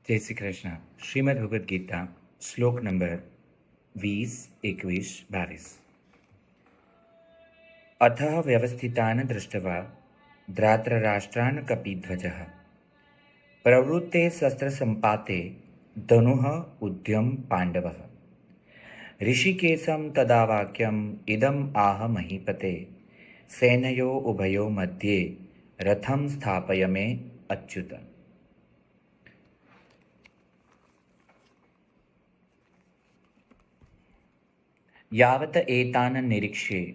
જય શ્રી કૃષ્ણ. શ્રીમદ ભગવદ્ ગીતા શ્લોક નંબર 20, 21, 22. અથ વ્યવસ્થિતાન દૃષ્ટવા ધ્રાતરાષ્ટ્રાન કપિધ્વજઃ પ્રવૃત્તે શસ્ત્ર સંપાતે ધનુઃ ઉદ્યમ પાંડવઃ ઋષિકેશમ તદા વાક્યમ ઇદમ આહ મહીપતે સૈનયો ઉભયો મધ્યે રથમ સ્થાપય મે અચ્યુત. યાવત એતાન નિરીક્ષ્યે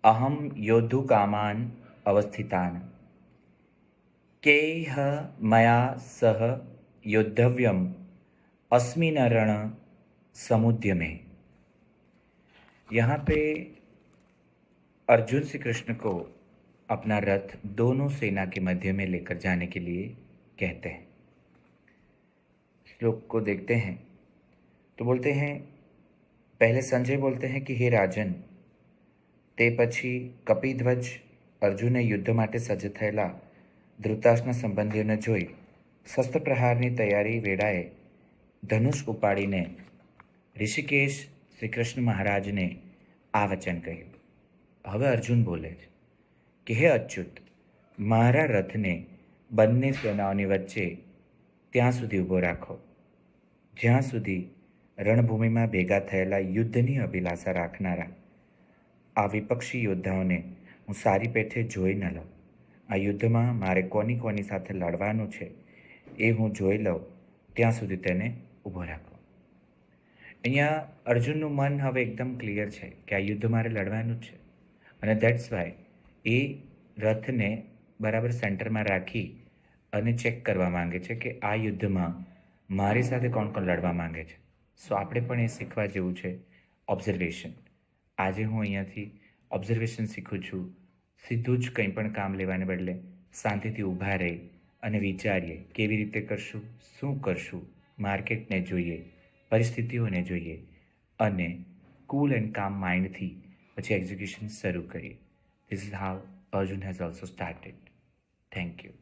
અહમ યોદ્ધુકામાન અવસ્થિતાન કેહ મયા સહ योद्धव्यम अस्मिन् रण समुद्य में. यहाँ पे अर्जुन श्री कृष्ण को अपना रथ दोनों सेना के मध्य में लेकर जाने के लिए कहते हैं. श्लोक को देखते हैं तो बोलते हैं, पहले संजय बोलते हैं कि हे राजन, તે પછી કપિધ્વજ અર્જુને યુદ્ધ માટે સજ્જ થયેલા ધૃતરાષ્ટ્રના સંબંધીઓને જોઈ શસ્ત્ર પ્રહારની તૈયારી વેળાએ ધનુષ ઉપાડીને ઋષિકેશ શ્રી કૃષ્ણ મહારાજને આ વચન કહ્યું. હવે અર્જુન બોલે છે કે હે અચ્યુત, મારા રથને બંને સેનાઓની વચ્ચે ત્યાં સુધી ઊભો રાખો જ્યાં સુધી રણભૂમિમાં ભેગા થયેલા યુદ્ધની અભિલાષા રાખનારા આ વિપક્ષી યોદ્ધાઓને હું સારી પેઠે જોઈ ન લઉં. આ યુદ્ધમાં મારે કોની સાથે લડવાનું છે એ હું જોઈ લઉં ત્યાં સુધી તેને ઊભો રાખો. અહીંયા અર્જુનનું મન હવે એકદમ ક્લિયર છે કે આ યુદ્ધ મારે લડવાનું જ છે અને દેટ્સ વાય એ રથને બરાબર સેન્ટરમાં રાખી અને ચેક કરવા માંગે છે કે આ યુદ્ધમાં મારી સાથે કોણ કોણ લડવા માંગે છે. સો આપણે પણ એ શીખવા જેવું છે ઓબ્ઝર્વેશન. આજે હું અહીંયાથી ઓબ્ઝર્વેશન શીખું છું. સીધું જ કંઈ પણ કામ લેવાને બદલે શાંતિથી ઊભા રહી અને વિચારીએ કેવી રીતે કરશું, શું કરશું, માર્કેટને જોઈએ, પરિસ્થિતિઓને જોઈએ અને કૂલ એન્ડ કામ માઇન્ડથી પછી એક્ઝિક્યુશન શરૂ કરીએ. This is how Arjun has also started. Thank you.